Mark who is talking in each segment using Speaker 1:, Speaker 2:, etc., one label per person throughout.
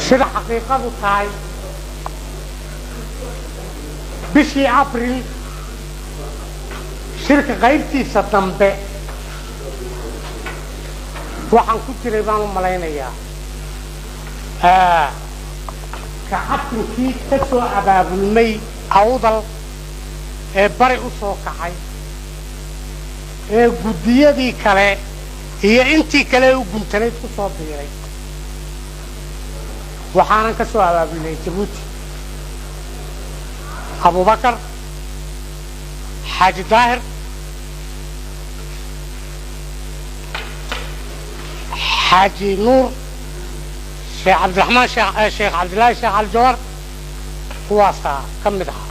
Speaker 1: sida xaqiiqadu tahay bishii Abriil shirka qaybtiisa dambe waxaan ku jiray baan u malaynayaa kacabkii ka soo abaabulmay awdal ee bari u soo kacay ee gudiyadii kale iyo intii kale u guntanayd ku soo biiray waxaan ka soo abaabulnay Djibouti Abu Bakar Haji Daahir Haji Nur Sheikh Abdulrahman Sheikh Abdullah Sheikh Al-Jawar kuwaasa ka mid ah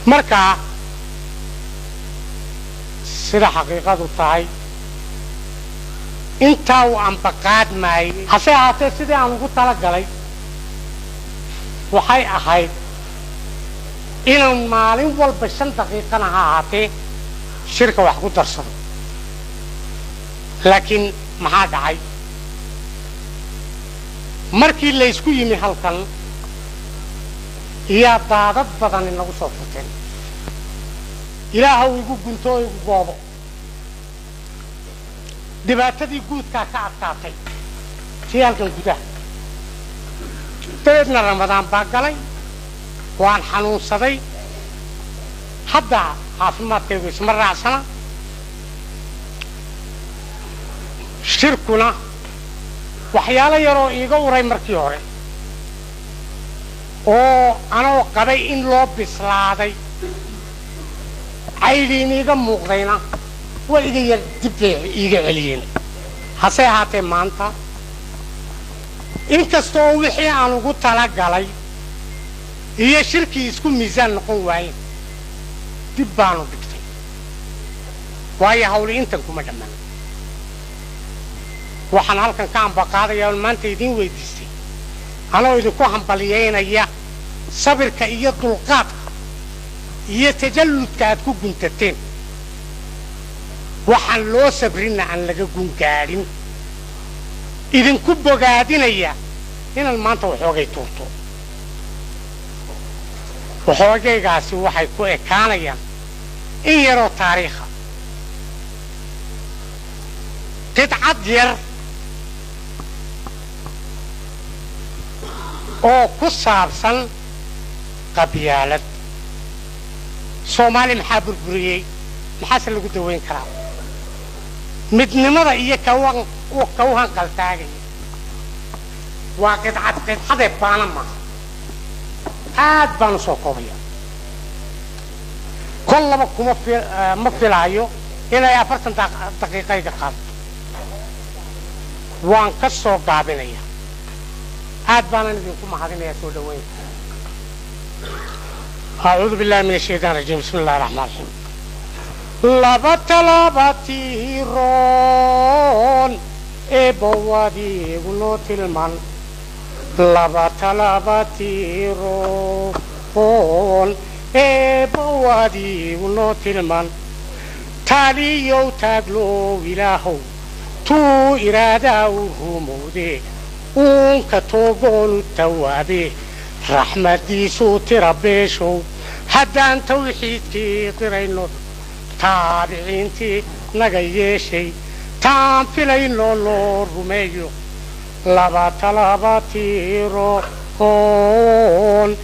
Speaker 1: marka sida xaqiiqadu tahay inta uu anbaqaad maay hase ahaatee sidii aan ugu talagalay waxay ahayd inaan maalin walba 5 daqiiqana ha ahaatee shirka wax ku darsado laakiin maxaa dhacay markii la isku yimi halkan iyo daadad badan inagu soo furteen ilaahu igu gunto igu goobo dhibaatadii guudka ka adkaatay tii halkan gudaha dabeedna ramadaan baa galay waan xanuunsaday hadda caafimaadkaygu isma raacsana shirkuna waxyaalo yaroo iiga uray markii hore oo anoo qabay in loo bislaaday caydiin iiga muuqdayna waa iga yar dib iiga celiyeen hase ahaatee maanta inkastoo wixii aan ugu talagalay iyo shirkii isku miisaan noqon waayeen dib baanu dhigtay waayo hawli intan kuma dhammaan waxaan halkan ka ambaqaadayaa maanta idin weydiistay anoo idinku hambaliyeynaya sabirka iyo dulqaadka iyo tajalludka aad ku guntateen waxaan loo sabrina aan laga gungaadhin idinku bogaadinaya inaan maanta waxoogay tuurto waxoogaygaasi waxay ku ekaanayaan in yaroo taariikha qidcad yar oo ku saabsan qabyaalad Soomaali maxaa burburiyay maxaa lagu daweyn karaa midnimada iyo kawhan qaltaagay waa qidcad baanama aad baan soo koobaya kollaba kuma ma filaayo inay 40 daqiiqo iga qaado waan ka soo gaabinaya aad baan idinku mahadinaya soo dhaweyn أعوذ بالله من الشيطان الرجيم بسم الله الرحمن الرحيم لبتلبتيرون إبوادي ونوت المن لبتلبتيرون إبوادي ونوت المن تالي يوتاقلو إلهو تو إرادة وهمودي ونكتوغون التوابي رحمتي صوت ربيشو هدان توحيدكي قرينو تابعينتي نغيشي تام فيلينو لو روميو لباتي روحون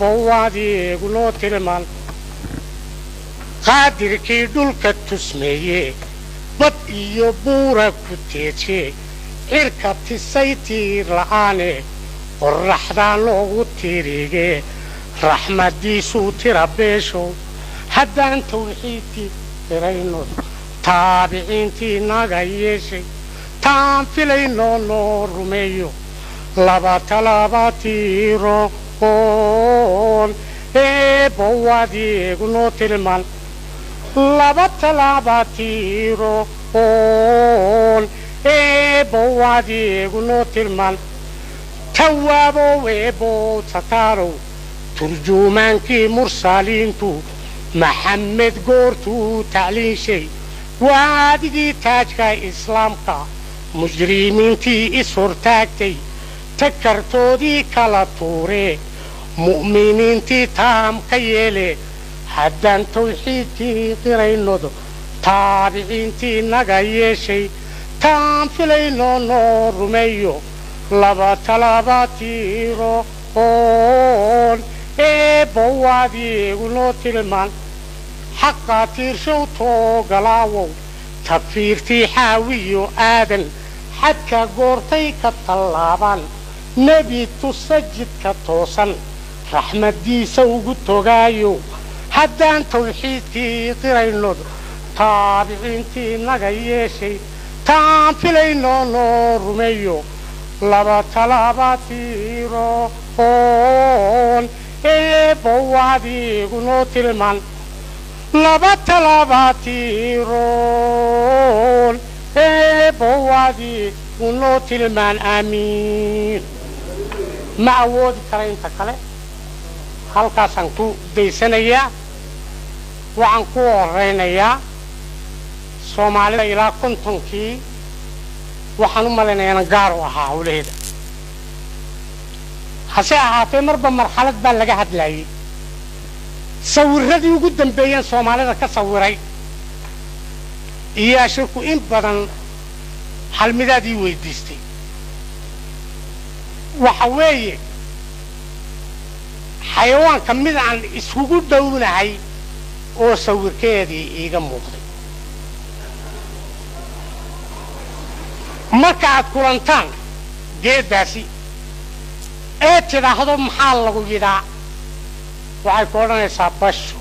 Speaker 1: بوادي قلو تلمان قادر كي دولك تسميه بط إيو بورا كتيتي إركبتي سيتير لعاني والرحدان لوغو تيريغي رحمتي صوتي ربيشو هدان توحيدي فرينو تابعينتي ناغايشي تام فيلينو نور روميو لباتي روحون بوادي غنو تلمان لباتي روحون بوادي غنو تلمان توابو ويبو تتارو ترجمانكي مرسالينتو محمد قورتو تعلين شي وادي تاجكا إسلامكا مجرمينتي إسورتاكتي تكرتودي كلا توري مؤمنينتي تام كيلي حدان توحيدتي قرينودو تابعينتي نغايشي تام فيلينو نور ميو لبا تلاباتي روحون بوادي ونو تلمان حقا تيرشو تو غلاوو تفيرتي حاويو آدن حدك قورتي كالطلابان نبي تسجد كتوسن رحمة دي سوق توغايو حدان توحيدتي قرينود تابعينتي نغايشي تام فيلينو نور ميو لبا تلاباتي روحون بوادي ونو تلمان لبا تلاباتي رول بوادي ونو تلمان آمين ما أود كرين تكالي halka sanku deysanaya waxaan ku horeynaya Soomaalida ilaa kontonkii waxaan u maleynayaa gaar u ahaa hawleeda hase ahaatee marba marxalad baa laga hadlayay sawiradii ugu dambeeyeen Soomaalida ka sawiray iyo shirku in badan halmidaadii weydiistay waxa weeye حيوان كميد عن اسوغو دونهاي oo sawirkeedii iiga muuqday marka aad kulantaan geedaasi ee tiraahdo maxaa lagu yiraa waxay ku odhanaysaa basho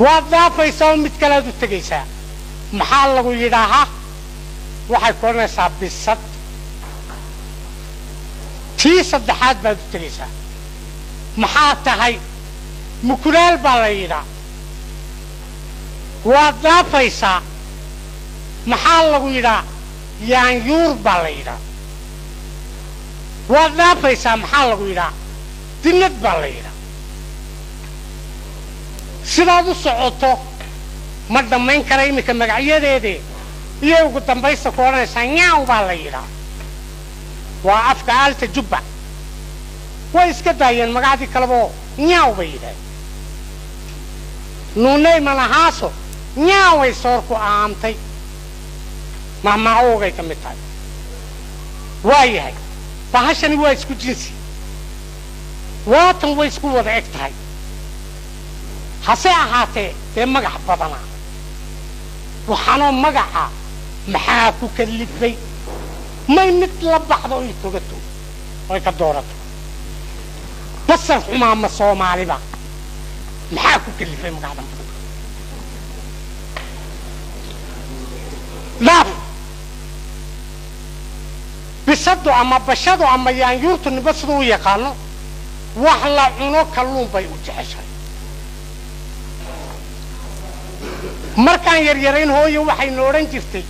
Speaker 1: waad daafaysaa mid kale aad u tegaysaa maxaa lagu yidhaahaa waxay ku odhanaysaa bisad tii saddexaad baad u tegaysaa maxaa tahay mukulaal baa la yidhaa waad daafaysaa maxaa lagu yidhaa yaanyuur baa la yidhaa waad daafaysaa maxaa lagu yidhaa dinad baa la yidhaa sidaad u socoto ma dhammayn kara iminka magacyadeedee iyo ugu dambaysta ku odhanaysaa nyaaw baa la yidhaa waa afka aalta jubba way iska daayeen magacdii kalebo nyaaw bay yidhaaheen nuunay malahaaso nyaaway soorku aamtay mahmaawogay ka mid tahay waayahay bahashani waa isku jinsi waatan way isku wada eg tahay hase ahaatee dee magac badanaa waxaanoo magaca maxaa ku kalifay may mid la baxdo ay togato ay ka doorato basar xumaama Soomaaliba maxaa ku kalifay magacdan laaf bisadu ama bashadu ama yaanyuurtu nibasadu u yaqaano wax la cuno kalluun bay u jeceshahay markaan yaryarayn hooyo waxay nooran jirtay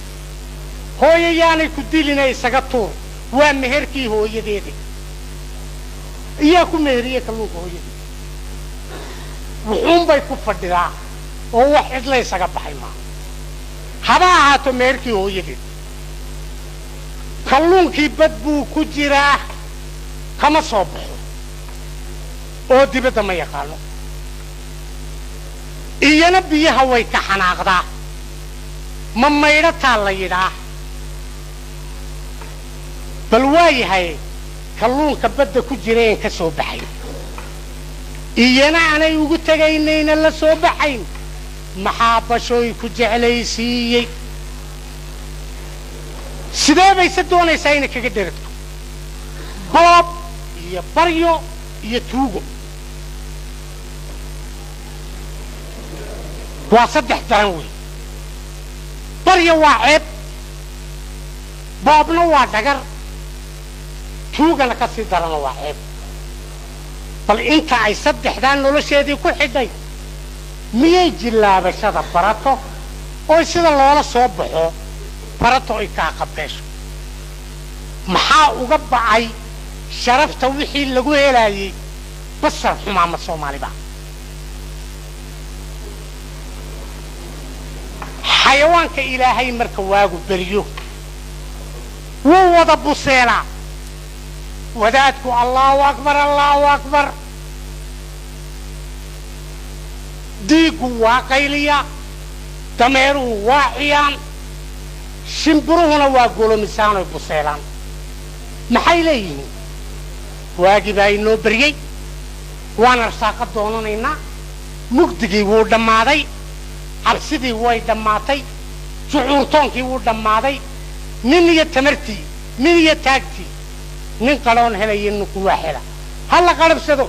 Speaker 1: hooyo yaanay ku dilinay isaga tuur waa meherkii hooyadeeda iyo ku meeriye kalluunka hooyadeeda wuxuun bay ku fadhidaa oo wax cid la isaga baxay ma haba ahaato meherkii hooyadeeda kalluunkii bad buu ku jiraa kama soo baxo oo dibadda ma yaqaano iyana biyaha way ka xanaaqdaa ma maydhataa la yidhaa bal waayahay kalluunka badda ku jireen ka soo baxay iyana aanay ugu tagaynayna la soo baxayn maxaa bashooy ku jeclaysiiyey sidee bay se doonaysaa inay kaga dheragto boob iyo baryo iyo tuugo waa saddex daran wey baryo waa ceeb boobna waa dhagar tuugana ka sii darana waa ceeb bal inta ay saddexdaan nolosheedii ku xidhay miyay jillaabashada barato oo sida loola soo baxo barato ay kaa qabeesho maxaa uga bacay sharafta wixii lagu helayay basar xumaama Soomaaliba xayawaanka ilaahay marka waagu beriyo wuu wada buseelaa wadaadku allahu akbar diigu waa qayliya dameeruhu waa ciyaan shimbiruhuna waa golomisaanoy buseelaan maxay leeyihiin waagii baa inoo beryey waan arsaaqa doonanaynaa mugdigii wuu dhammaaday cabsidii way dhammaatay jucuurtoonkii wuu dhammaaday nin iyo tamartii nin iyo taagtii nin qaloon helaya ninku waa hela ha la qarabsado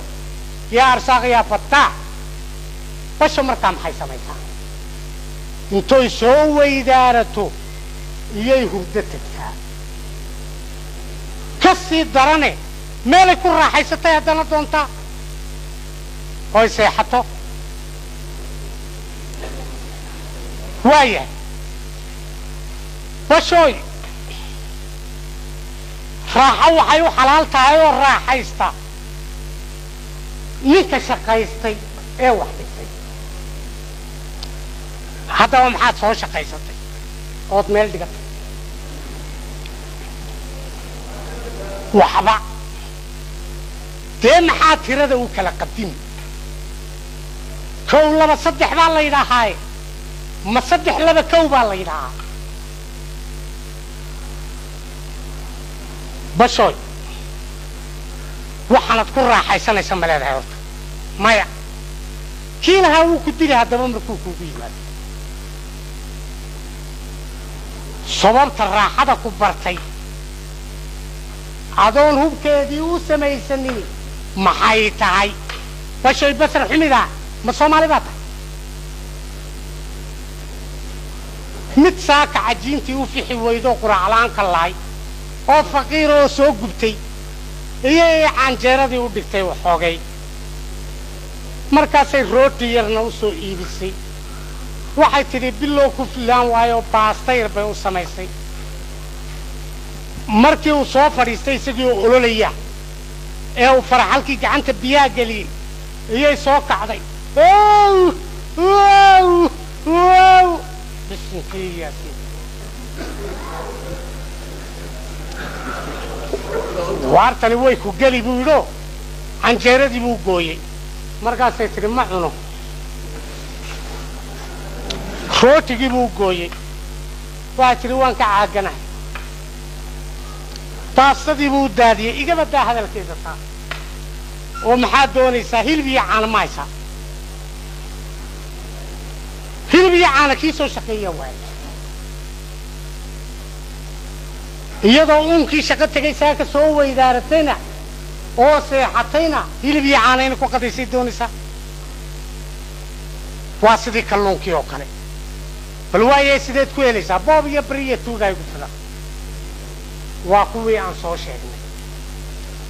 Speaker 1: yaa arsaaq yaa fattaax basho markaa maxay samaysaa intoy soo weydaarato iyay hurdo tagtaa ka sii darane meelay ku raaxaysatay haddana doontaa oy seexato waayahay bashooy raaxo waxay u xalaal tahay oo raaxaysta ninka shaqaystay ee wax dhigtay haddaba maxaad soo shaqaysatay ood meel dhigatay waxba dee maxaa tirada u kala qadimi kow laba saddex baa la yidhaahaaye ma saddex laba kow baa la yidhahaa bashooy waxaanad ku raaxaysanaysa ma leedahay horta maya kii lahaa wuu ku dili haddaba markuu kuugu yimaado sababta raaxada ku bartay adoon hubkeedii u samaysanin maxay tahay bashooy basar xumida ma soomaali baa tahay mid saaka cajiintii u fixi weydo quraaclaanka lahay oo faqiir oo soo gubtay iyay canjeeradii u dhigtay waxoogay markaasay rooti yarna u soo iibisay waxay tidhi bilow ku filaan waayo baasta yar bay u samaysay markii uu soo fadhiistay isagii oo ololaya ee uu faraxalkii gacanta biyaha geliyey iyay soo kacday bisinkiii yaasiin waartani way ku geli buu yidho canjeeradii buu gooyey markaasay tidhi ma cuno rootigii buu gooyey waxay tidhi waan ka caaganahay baasadii buu daadiyey igaba daa hadalkeeda taa oo maxaad doonaysaa hilib iyo caana ma haysaa hilib iyo caana kii soo shaqeeya waaye iyadoo uunkii shaqo tegay saaka soo weydaaratayna oo seexatayna hilib iyo caanayna ku qadaysay doonaysaa waa sidii kalluunkii oo kale bal waayee sideed ku helaysaa boob iyo beri iyo tuugaay ku filan waa kuwii aan soo sheegnay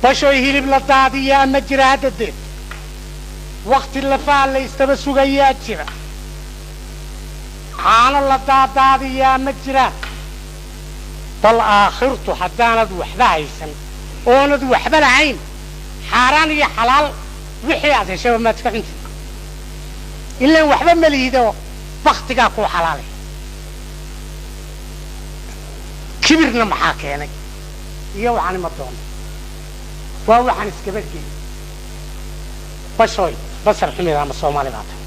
Speaker 1: bashooy hilib la daadiyaa ma jira haddadeed wakti lafaa la istaba sugayaa jira caano la daadaadiyaa ma jiraan bal aakhirtu haddaanad waxba haysan oonad waxba lahayn xaaraan iyo xalaal wixii aad heshaba maad ka cuntid ilaan waxba ma lihido baktigaa kuu xalaalay kibirna maxaa keenay iyo waxaan ima doono waa waxaan iskaba geeyey bashooy basar xumida ama soomaali baa tahay